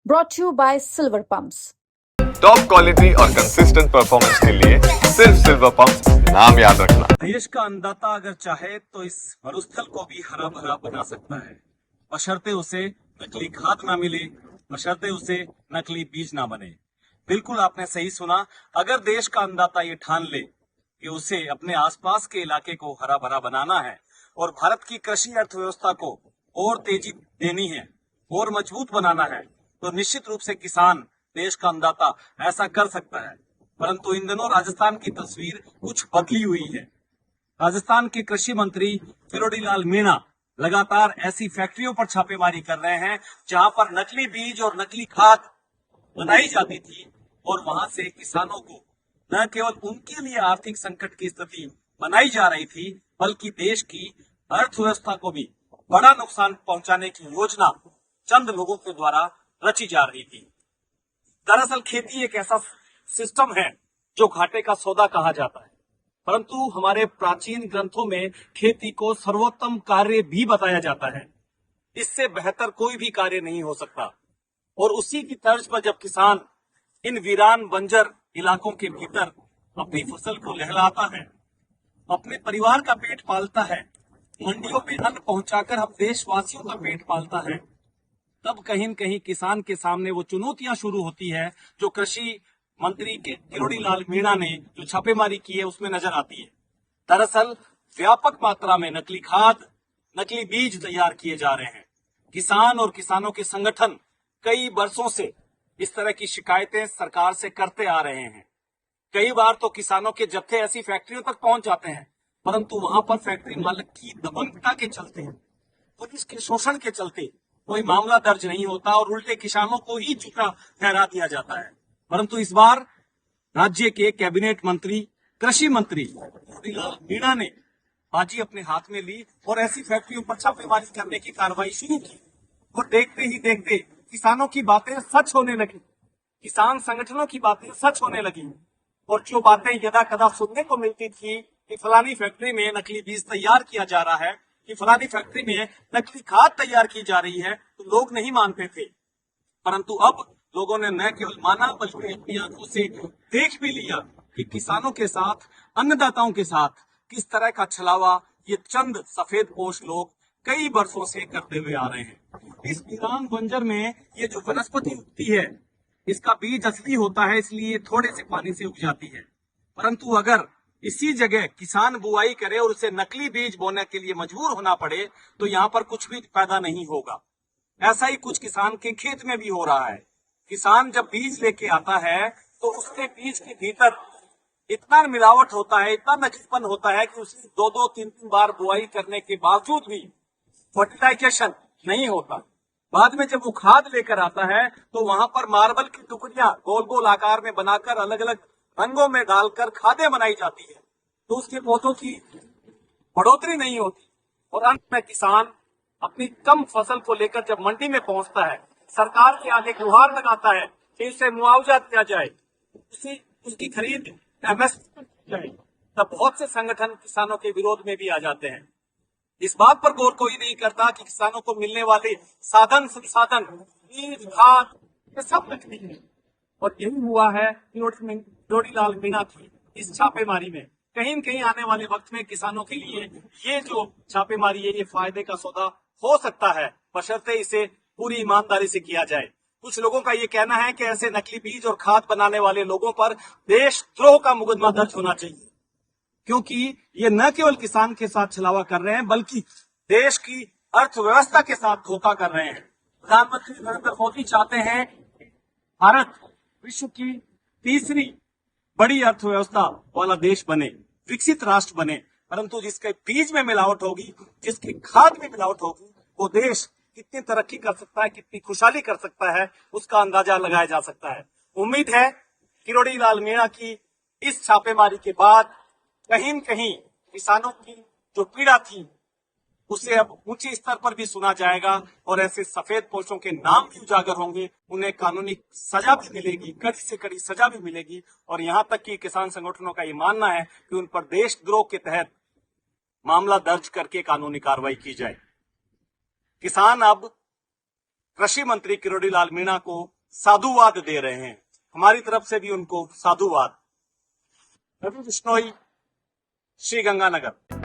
brought to you by Silver Pumps. Top quality और consistent performance के लिए सिर्फ सिल्वर पंप्स नाम याद रखना। देश का अन्नदाता अगर चाहे तो इस मरुस्थल को भी हरा भरा बना सकता है, बशर्ते उसे नकली खाद ना मिले, बशर्ते उसे नकली बीज ना बने। बिल्कुल आपने सही सुना। अगर देश का अन्नदाता ये ठान ले कि उसे अपने आसपास के इलाके को हरा भरा बनाना है और भारत की कृषि अर्थव्यवस्था को और तेजी देनी है और मजबूत बनाना है, तो निश्चित रूप से किसान, देश का अन्नदाता ऐसा कर सकता है। परंतु इन दिनों राजस्थान की तस्वीर कुछ बदली हुई है। राजस्थान के कृषि मंत्री किरोड़ी लाल मीणा लगातार ऐसी फैक्ट्रियों पर छापेमारी कर रहे हैं जहां पर नकली बीज और नकली खाद बनाई जाती थी और वहां से किसानों को न केवल उनके लिए आर्थिक संकट की स्थिति बनाई जा रही थी, बल्कि देश की अर्थव्यवस्था को भी बड़ा नुकसान पहुंचाने की योजना चंद लोगों के द्वारा रची जा रही थी। दरअसल खेती एक ऐसा सिस्टम है जो घाटे का सौदा कहा जाता है, परंतु हमारे प्राचीन ग्रंथों में खेती को सर्वोत्तम कार्य भी बताया जाता है। इससे बेहतर कोई भी कार्य नहीं हो सकता। और उसी की तर्ज पर जब किसान इन वीरान बंजर इलाकों के भीतर अपनी फसल को लहलाता है, अपने परिवार का पेट पालता है, मंडियों में अन्न पहुंचाकर हम देशवासियों का पेट पालता है, तब कहीं न कहीं किसान के सामने वो चुनौतियां शुरू होती है जो कृषि मंत्री के किरोड़ी लाल मीणा ने जो छापेमारी की है उसमें नजर आती है। दरअसल व्यापक मात्रा में नकली खाद, नकली बीज तैयार किए जा रहे हैं। किसान और किसानों के संगठन कई वर्षों से इस तरह की शिकायतें सरकार से करते आ रहे हैं। कई बार तो किसानों के जत्थे ऐसी फैक्ट्रियों तक पहुंच जाते हैं, परंतु वहां पर फैक्ट्री मालिक की दबंगता के चलते, पुलिस के शोषण के चलते कोई मामला दर्ज नहीं होता और उल्टे किसानों को ही झूठा ठहरा दिया जाता है। परंतु इस बार राज्य के कैबिनेट मंत्री, कृषि मंत्री किरोड़ी लाल मीणा ने बाजी अपने हाथ में ली और ऐसी फैक्ट्रियों पर छापेमारी करने की कार्रवाई शुरू की। और देखते ही देखते किसानों की बातें सच होने लगी, किसान संगठनों की बातें सच होने लगी। और जो बातें यदा कदा सुनने को मिलती थी कि फलानी फैक्ट्री में नकली बीज तैयार किया जा रहा है, कि फलानी फैक्ट्री में नकली खाद तैयार की जा रही है, तो लोग नहीं मानते थे। परंतु अब लोगों ने न केवल माना बल्कि अपनी आंखों से देख भी लिया कि किसानों के साथ, अन्नदाताओं के साथ किस तरह का छलावा ये चंद सफेद पोश लोग कई वर्षों से करते हुए आ रहे हैं। इस वीरान बंजर में ये जो वनस्पति उगती है, इसका बीज असली होता है, इसलिए थोड़े से पानी से उग जाती है। परंतु अगर इसी जगह किसान बुआई करे और उसे नकली बीज बोने के लिए मजबूर होना पड़े, तो यहाँ पर कुछ भी पैदा नहीं होगा। ऐसा ही कुछ किसान के खेत में भी हो रहा है। किसान जब बीज लेके आता है तो उसके बीज के भीतर इतना मिलावट होता है, इतना नकलीपन होता है कि उसे 2-2, 3-3 बार बुआई करने के बावजूद भी फर्टिलाइजेशन नहीं होता। बाद में जब वो खाद लेकर आता है तो वहां पर मार्बल की टुकड़ियां गोल गोल आकार में बनाकर अलग अलग रंगों में डालकर खादें बनाई जाती है, तो उसके पौधों की बढ़ोतरी नहीं होती। और अंत में किसान अपनी कम फसल को लेकर जब मंडी में पहुंचता है, सरकार के आगे गुहार लगाता है कि उसे मुआवजा दिया जाए, उसकी खरीद एमएसपी जाए, तब बहुत से संगठन किसानों के विरोध में भी आ जाते हैं। इस बात पर गौर कोई नहीं करता कि किसानों को मिलने वाले साधन संसाधन, बीज, खाद, ये सब नकली है। और यही हुआ है किरोड़ी लाल मीणा की इस छापेमारी में। कहीं न कहीं आने वाले वक्त में किसानों के लिए ये जो छापेमारी है, ये फायदे का सौदा हो सकता है, बशर्ते इसे पूरी ईमानदारी से किया जाए। कुछ लोगों का ये कहना है कि ऐसे नकली बीज और खाद बनाने वाले लोगों पर देशद्रोह का मुकदमा दर्ज होना चाहिए, क्योंकि ये न केवल किसान के साथ छलावा कर रहे हैं, बल्कि देश की अर्थव्यवस्था के साथ धोखा कर रहे हैं। प्रधानमंत्री नरेंद्र मोदी चाहते हैं भारत विश्व की तीसरी बड़ी अर्थव्यवस्था वाला देश बने, विकसित राष्ट्र बने, परंतु जिसके बीज में मिलावट होगी, जिसकी खाद में मिलावट होगी, वो देश कितनी तरक्की कर सकता है, कितनी खुशहाली कर सकता है, उसका अंदाजा लगाया जा सकता है। उम्मीद है किरोड़ी लाल मीणा की इस छापेमारी के बाद कहीं न कहीं किसानों की जो पीड़ा थी उसे अब ऊंचे स्तर पर भी सुना जाएगा और ऐसे सफेद पोशों के नाम भी उजागर होंगे, उन्हें कानूनी सजा भी मिलेगी, कड़ी से कड़ी सजा भी मिलेगी। और यहाँ तक कि किसान संगठनों का ये मानना है कि उन पर देशद्रोह के तहत मामला दर्ज करके कानूनी कार्रवाई की जाए। किसान अब कृषि मंत्री किरोड़ी लाल मीणा को साधुवाद दे रहे हैं। हमारी तरफ से भी उनको साधुवाद। रवि बिश्नोई, श्री गंगानगर।